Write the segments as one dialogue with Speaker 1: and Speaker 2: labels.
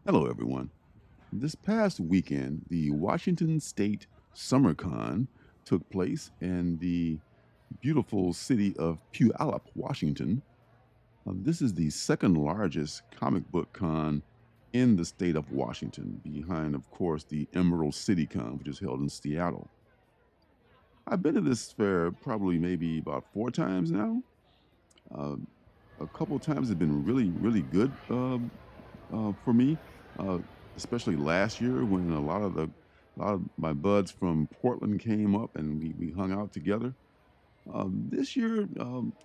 Speaker 1: Hello, everyone. This past weekend, the Washington State SummerCon took place in the beautiful city of Puyallup, Washington. This is the second largest comic book con in the state of Washington, behind, of course, the Emerald City Con, which is held in Seattle. I've been to this fair probably maybe about four times now. Uh, a couple of times have been really, really good for me, uh, especially last year when a lot of my buds from Portland came up and we hung out together. This year,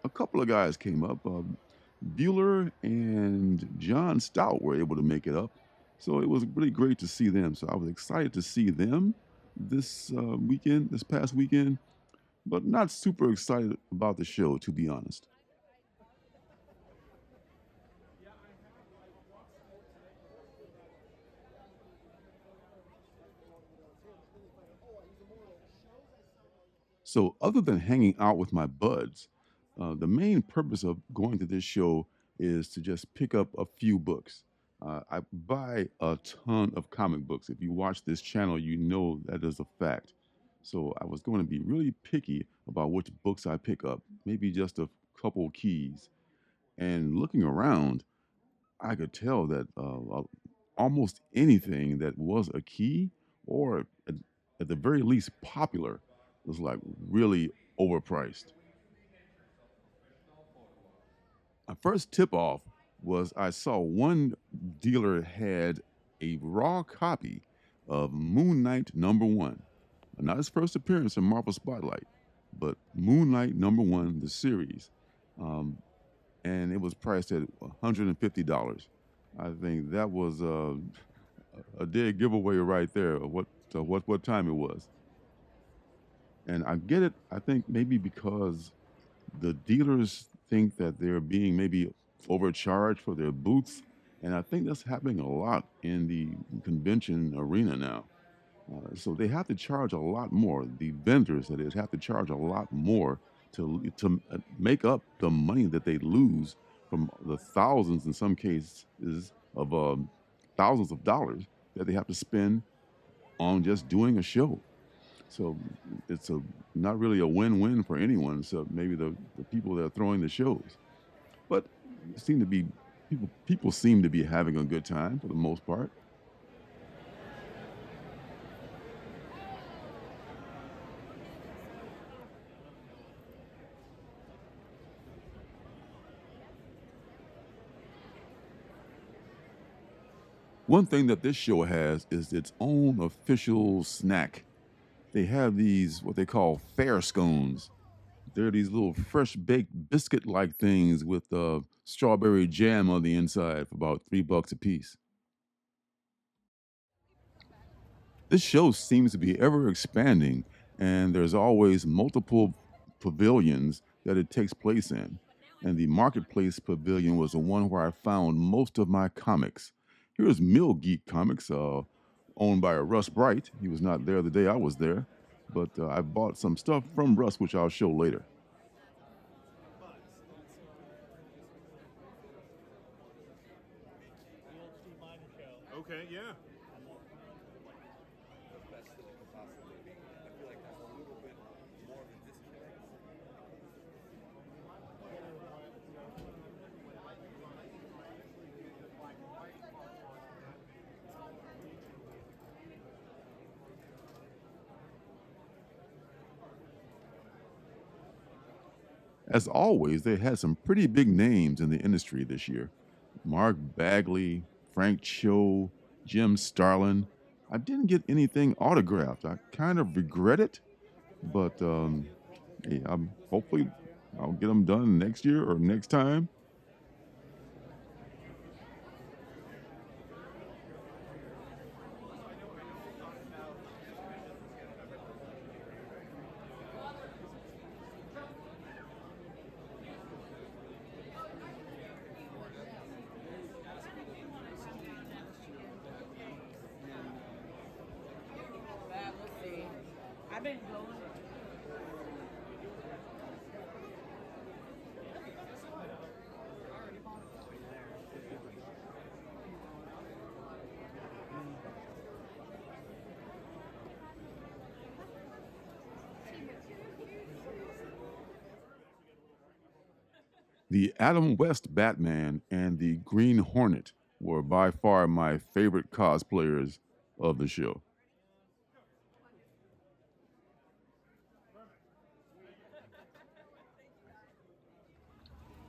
Speaker 1: a couple of guys came up. Bueller and John Stout were able to make it up, so it was really great to see them. So I was excited to see them this past weekend, but not super excited about the show, to be honest. So, other than hanging out with my buds, the main purpose of going to this show is to just pick up a few books. I buy a ton of comic books. If you watch this channel, you know that is a fact. So, I was going to be really picky about which books I pick up, maybe just a couple keys. And looking around, I could tell that almost anything that was a key or at the very least popular was like really overpriced. My first tip off was I saw one dealer had a raw copy of Moon Knight #1. Not his first appearance in Marvel Spotlight, but Moon Knight #1, the series. Um, and it was priced at $150. I think that was a dead giveaway right there of what time it was. And I get it. I think maybe because the dealers think that they're being maybe overcharged for their booths, and I think that's happening a lot in the convention arena now. So they have to charge a lot more. The vendors, that is, have to charge a lot more to make up the money that they lose from the thousands, in some cases, of thousands of dollars that they have to spend on just doing a show. So it's a not really a win-win for anyone. So maybe the people that are throwing the shows, but it seem to be people seem to be having a good time for the most part. One thing that this show has is its own official snack. They have these what they call fair scones. They're these little fresh baked biscuit like things with strawberry jam on the inside for about $3 a piece. This show seems to be ever expanding, and there's always multiple pavilions that it takes place in. And the Marketplace Pavilion was the one where I found most of my comics. Here's Mill Geek Comics, owned by Russ Bright. He was not there the day I was there, but I bought some stuff from Russ, which I'll show later.
Speaker 2: Okay, yeah.
Speaker 1: As always, they had some pretty big names in the industry this year. Mark Bagley, Frank Cho, Jim Starlin. I didn't get anything autographed. I kind of regret it, but hey, hopefully I'll get them done next year or next time.
Speaker 3: Let's see. I've been going.
Speaker 1: The Adam West Batman and the Green Hornet were by far my favorite cosplayers of the show.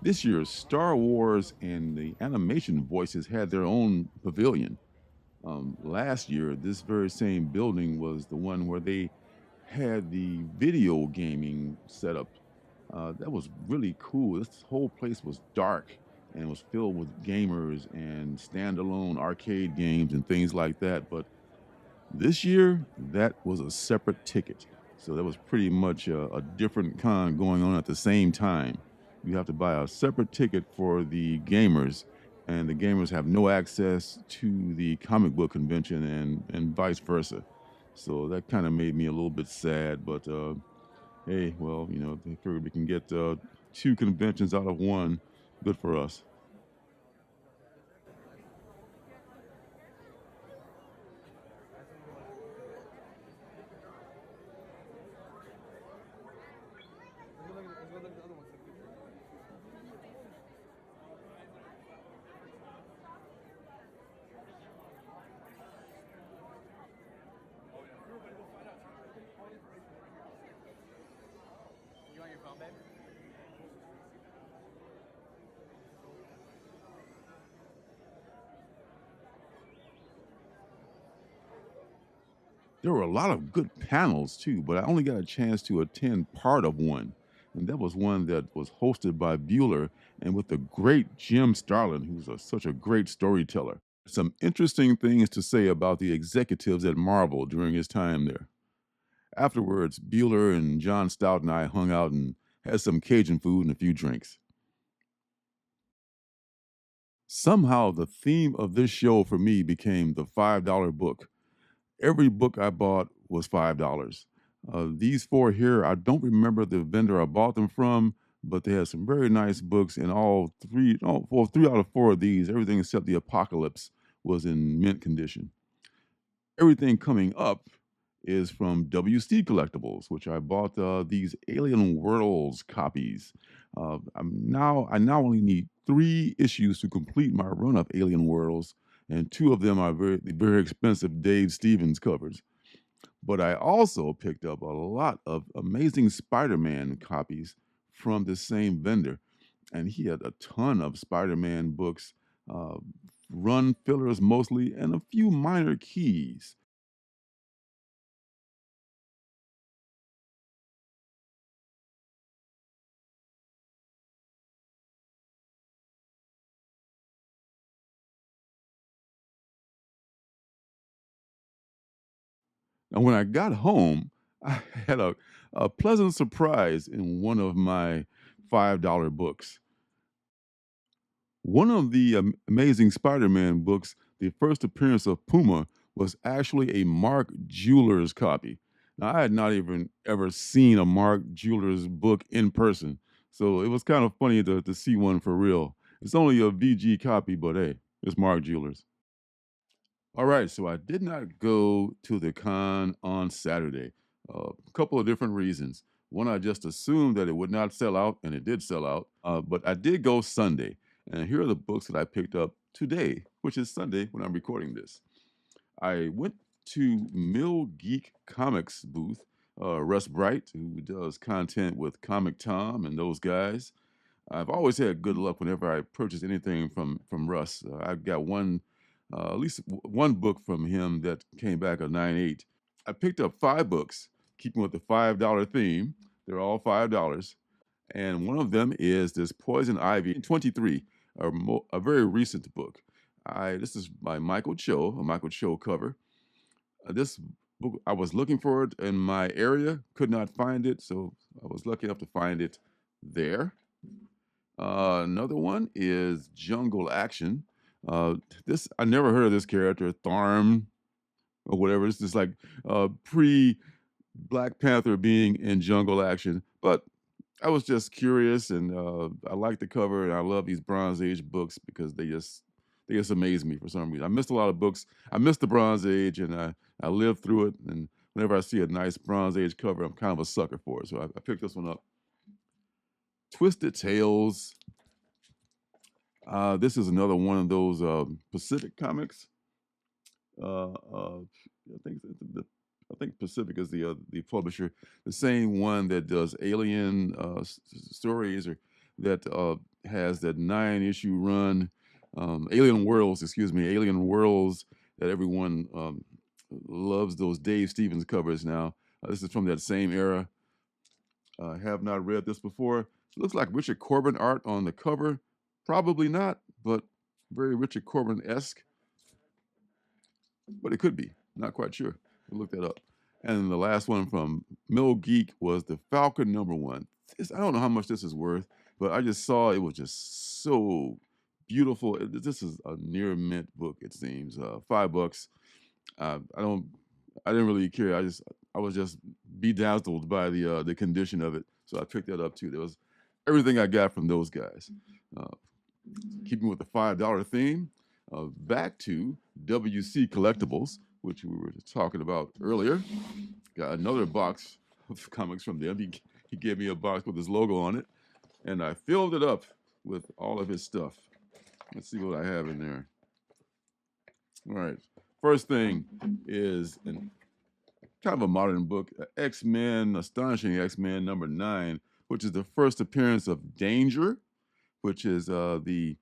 Speaker 1: This year, Star Wars and the animation voices had their own pavilion. Last year, this very same building was the one where they had the video gaming setup. That was really cool. This whole place was dark and was filled with gamers and standalone arcade games and things like that. But this year, that was a separate ticket. So that was pretty much a different con going on at the same time. You have to buy a separate ticket for the gamers, and the gamers have no access to the comic book convention and vice versa. So that kind of made me a little bit sad, but hey, well, they figured we can get two conventions out of one. Good for us. There were a lot of good panels too, but I only got a chance to attend part of one. And that was one that was hosted by Bueller and with the great Jim Starlin, who's such a great storyteller. Some interesting things to say about the executives at Marvel during his time there. Afterwards, Bueller and John Stout and I hung out and had some Cajun food and a few drinks. Somehow, the theme of this show for me became the $5 book. Every book I bought was $5. These four here, I don't remember the vendor I bought them from, but they had some very nice books, and three out of four of these, everything except the Apocalypse, was in mint condition. Everything coming up is from WC Collectibles, which I bought these Alien Worlds copies. I now only need 3 issues to complete my run of Alien Worlds, and 2 of them are very expensive Dave Stevens covers. But I also picked up a lot of Amazing Spider-Man copies from the same vendor, and he had a ton of Spider-Man books, run fillers mostly, and a few minor keys. And when I got home, I had a pleasant surprise in one of my $5 books. One of the Amazing Spider-Man books, the first appearance of Puma, was actually a Mark Jewelers copy. Now, I had not even ever seen a Mark Jewelers book in person, so it was kind of funny to see one for real. It's only a VG copy, but hey, it's Mark Jewelers. All right, so I did not go to the con on Saturday. A couple of different reasons. One, I just assumed that it would not sell out, and it did sell out. But I did go Sunday, and here are the books that I picked up today, which is Sunday when I'm recording this. I went to Mill Geek Comics booth. Russ Bright, who does content with Comic Tom and those guys. I've always had good luck whenever I purchase anything from Russ. I've got at least one book from him that came back a 9.8. I picked up 5 books, keeping with the $5 theme. They're all $5. And one of them is this Poison Ivy 23, a very recent book. This is by Michael Cho, a Michael Cho cover. This book, I was looking for it in my area, could not find it, so I was lucky enough to find it there. Another one is Jungle Action. This I never heard of this character, Tharm or whatever. This is like pre Black Panther being in Jungle Action, but I was just curious, and I like the cover, and I love these Bronze Age books because they just amaze me for some reason. I missed a lot of books. I missed the Bronze Age, and I lived through it. And whenever I see a nice Bronze Age cover, I'm kind of a sucker for it. So I picked this one up. Twisted Tales This is another one of those Pacific comics. I think I think Pacific is the publisher, the same one that does Alien stories, or that has that 9-issue run, Alien Worlds, excuse me, Alien Worlds, that everyone loves those Dave Stevens covers now. This is from that same era. I have not read this before. It looks like Richard Corbin art on the cover. Probably not, but very Richard Corbin-esque. But it could be. Not quite sure. We'll look that up. And the last one from Mill Geek was the Falcon #1. I don't know how much this is worth, but I just saw it was just so beautiful. This is a near mint book, it seems. $5. I didn't really care. I was just bedazzled by the condition of it, so I picked that up too. There was everything I got from those guys. Keeping with the $5 theme, back to WC Collectibles, which we were talking about earlier. Got another box of comics from them. He gave me a box with his logo on it, and I filled it up with all of his stuff. Let's see what I have in there. All right. First thing is kind of a modern book, X-Men, Astonishing X-Men #9, which is the first appearance of Danger, which is the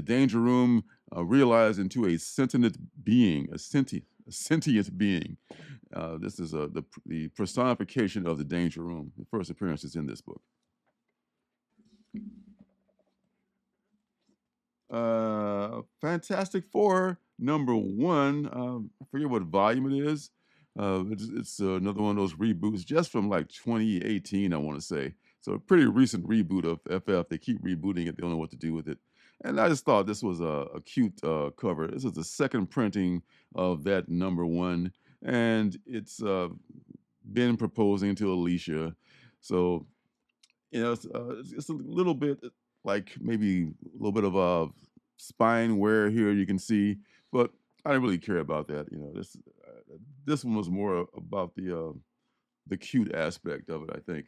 Speaker 1: Danger Room realized into a sentient being, a sentient being. This is the personification of the Danger Room. The first appearance is in this book. Fantastic Four #1. I forget what volume it is. It's another one of those reboots, just from like 2018, I want to say. So a pretty recent reboot of FF. They keep rebooting it. They don't know what to do with it. And I just thought this was a cute cover. This is the second printing of that #1, and it's been proposing to Alicia. So it's a little bit like maybe a little bit of spine wear here, you can see, but I didn't really care about that. This one was more about the cute aspect of it, I think.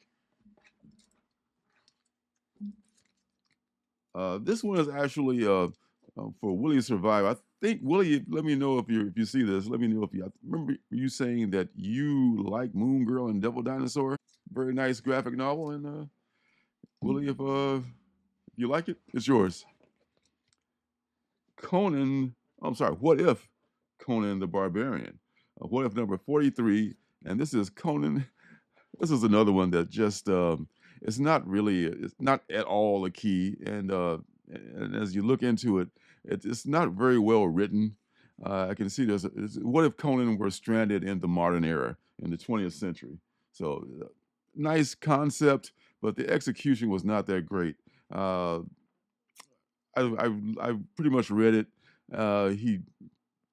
Speaker 1: This one is actually for Willie Survive. I think Willie, let me know if you see this. Let me know if I remember you saying that you like Moon Girl and Devil Dinosaur. Very nice graphic novel, and Willie, if you like it, it's yours. Conan, I'm sorry, What If Conan the Barbarian? What If number 43, and this is Conan. This is another one that just it's not at all a key, and as you look into it, it's not very well written. I can see what if Conan were stranded in the modern era in the 20th century? So nice concept, but the execution was not that great. I pretty much read it. He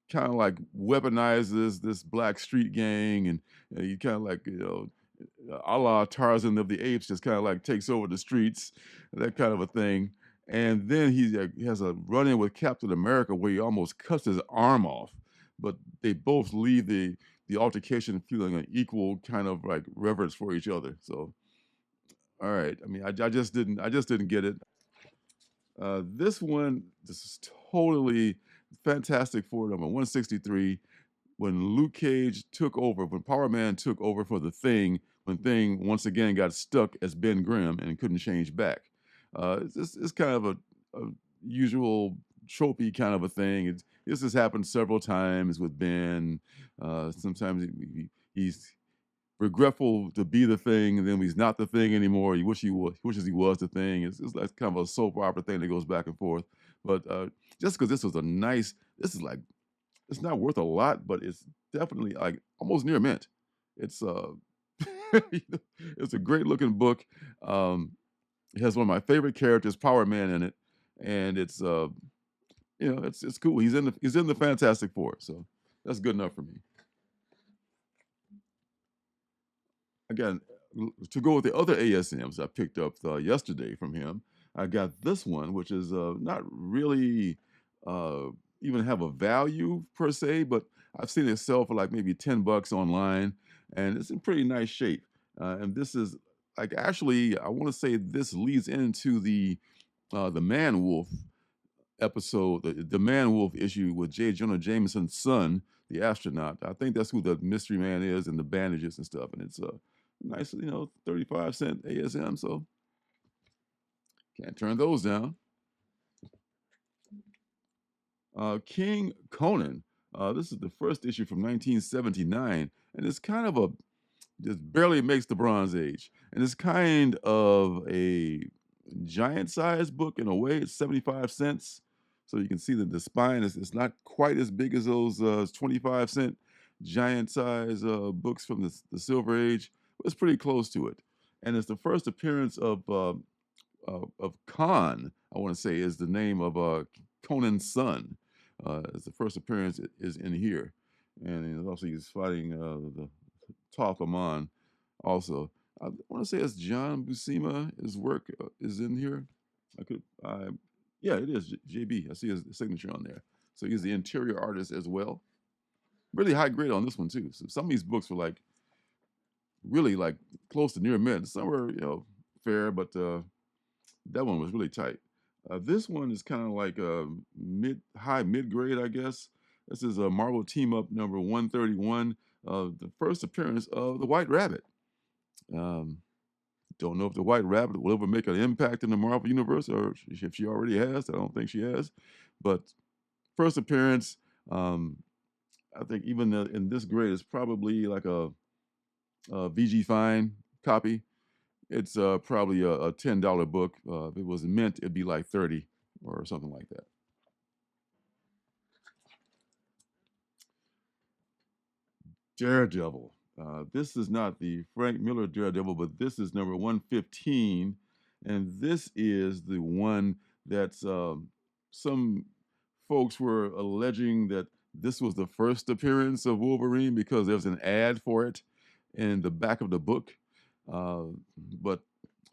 Speaker 1: kind of like weaponizes this black street gang, and he kind of like a la Tarzan of the Apes, just kind of like takes over the streets, that kind of a thing. And then he has a run-in with Captain America where he almost cuts his arm off, but they both leave the altercation feeling an equal kind of like reverence for each other. So, all right. I mean, I just didn't get it. This is totally Fantastic Four number 163. When Luke Cage took over, when Power Man took over for the Thing, when Thing once again got stuck as Ben Grimm and couldn't change back. It's kind of a usual tropey kind of a thing. This has happened several times with Ben. Sometimes he's regretful to be the Thing, and then he's not the Thing anymore. Wishes he was the Thing. It's like kind of a soap opera thing that goes back and forth. But just because this was this is like, it's not worth a lot, but it's definitely like almost near mint. It's it's a great looking book. It has one of my favorite characters, Power Man, in it, and it's it's cool. He's in the Fantastic Four, so that's good enough for me. Again, to go with the other ASMs I picked up yesterday from him, I got this one, which is not really even have a value per se, but I've seen it sell for like maybe $10 online, and it's in pretty nice shape. And this is like, actually, I want to say this leads into the Man Wolf episode, the Man Wolf issue with J. Jonah Jameson's son, the astronaut. I think that's who the mystery man is, and the bandages and stuff. And it's a nice, 35-cent ASM. So can't turn those down. King Conan. This is the first issue from 1979, and it's kind of just barely makes the Bronze Age, and it's kind of a giant-sized book in a way. It's 75 cents, so you can see that the spine is it's not quite as big as those 25-cent giant-size books from the Silver Age, but it's pretty close to it. And it's the first appearance of Khan. I want to say is the name of Conan's son. It's the first appearance is in here, and also he's fighting the Toph Amon also. I want to say it's John Buscema. His work is in here. Yeah, it is JB. I see his signature on there. So he's the interior artist as well. Really high grade on this one too. So some of these books were like really like close to near mint. Some were fair, but that one was really tight. This one is kind of like a mid grade, I guess. This is a Marvel Team Up number 131. The first appearance of the White Rabbit. Don't know if the White Rabbit will ever make an impact in the Marvel Universe, or if she already has. I don't think she has. But first appearance, I think even in this grade, it's probably like a VG Fine copy. It's probably a $10 book. If it was mint, it'd be like 30 or something like that. Daredevil. This is not the Frank Miller Daredevil, but this is number 115. And this is the one that some folks were alleging that this was the first appearance of Wolverine because there's an ad for it in the back of the book. But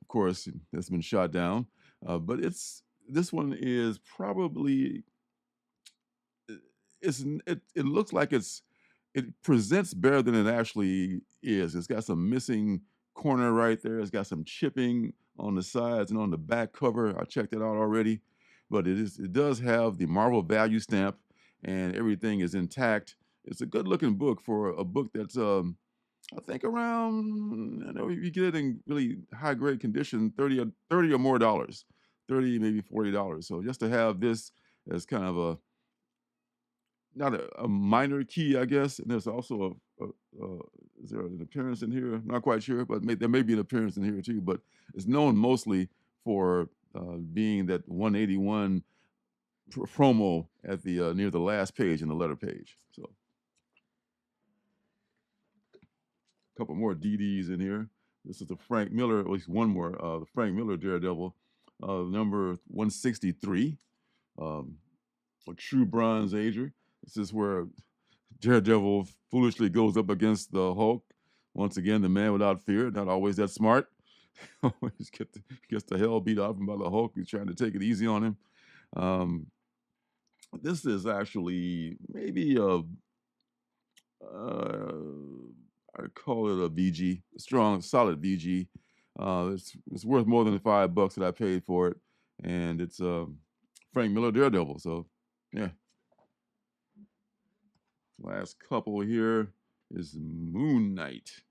Speaker 1: of course, it's been shot down. But this one is probably it looks like it presents better than it actually is. It's got some missing corner right there. It's got some chipping on the sides and on the back cover. I checked it out already, but it does have the Marvel value stamp, and everything is intact. It's a good looking book for a book that's I think around, if you get it in really high grade condition, 30 or more dollars, 30 maybe $40. So just to have this as kind of not a minor key, I guess. And there's also is there an appearance in here? Not quite sure, but there may be an appearance in here too. But it's known mostly for being that 181 promo at the near the last page in the letter page. So a couple more DDs in here. This is the Frank Miller, at least one more, the Frank Miller Daredevil, number 163, a true Bronze Ager. This is where Daredevil foolishly goes up against the Hulk. Once again, the man without fear, not always that smart. Always gets the hell beat out of him by the Hulk. He's trying to take it easy on him. This is actually maybe I call it a VG, a strong, solid VG. It's worth more than the $5 that I paid for it, and it's Frank Miller Daredevil. So, yeah. Last couple here is Moon Knight,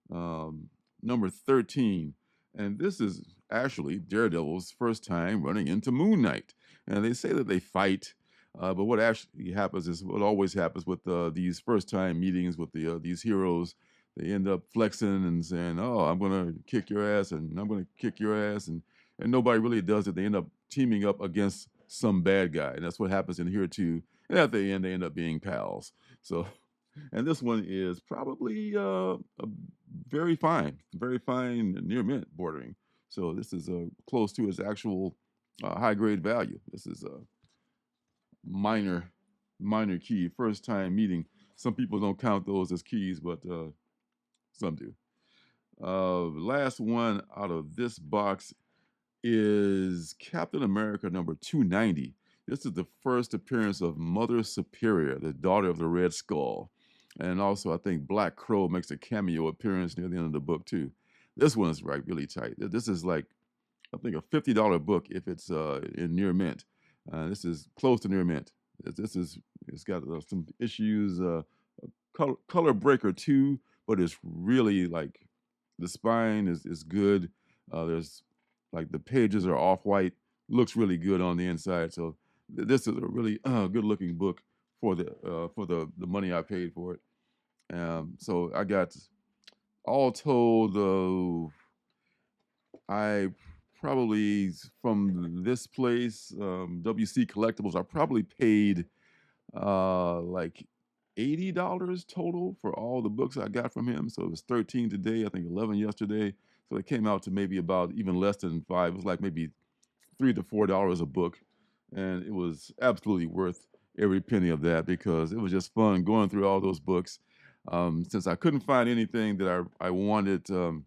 Speaker 1: number 13. And this is actually Daredevil's first time running into Moon Knight. And they say that they fight, but what actually happens is what always happens with these first-time meetings with these heroes. They end up flexing and saying, "Oh, I'm going to kick your ass," and "I'm going to kick your ass," and nobody really does it. They end up teaming up against some bad guy, and that's what happens in here too. And at the end, they end up being pals. So, and this one is probably a very fine near mint bordering. So this is close to its actual high grade value. This is a minor key, first time meeting. Some people don't count those as keys, but some do. Last one out of this box is Captain America number 290. This is the first appearance of Mother Superior, the daughter of the Red Skull. And also, I think Black Crow makes a cameo appearance near the end of the book, too. This one is really tight. This is like, I think, a $50 book if it's in near mint. This is close to near mint. It's got some issues. Color Breaker 2, but it's really like the spine is good. There's like the pages are off white, looks really good on the inside. So this is a really good looking book for the money I paid for it. So I got all told, I probably from this place, WC Collectibles, I probably paid like $80 total for all the books I got from him. So it was 13 today, I think 11 yesterday. So it came out to maybe about even less than five. It was like maybe $3 to $4 a book, and it was absolutely worth every penny of that because it was just fun going through all those books. Since I couldn't find anything that I wanted in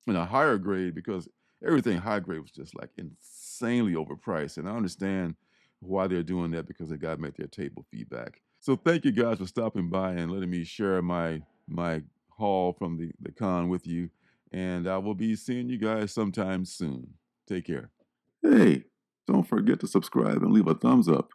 Speaker 1: a higher grade because everything high grade was just like insanely overpriced, and I understand why they're doing that because they got to make their table feedback. So thank you guys for stopping by and letting me share my haul from the con with you, and I will be seeing you guys sometime soon. Take care. Hey, don't forget to subscribe and leave a thumbs up.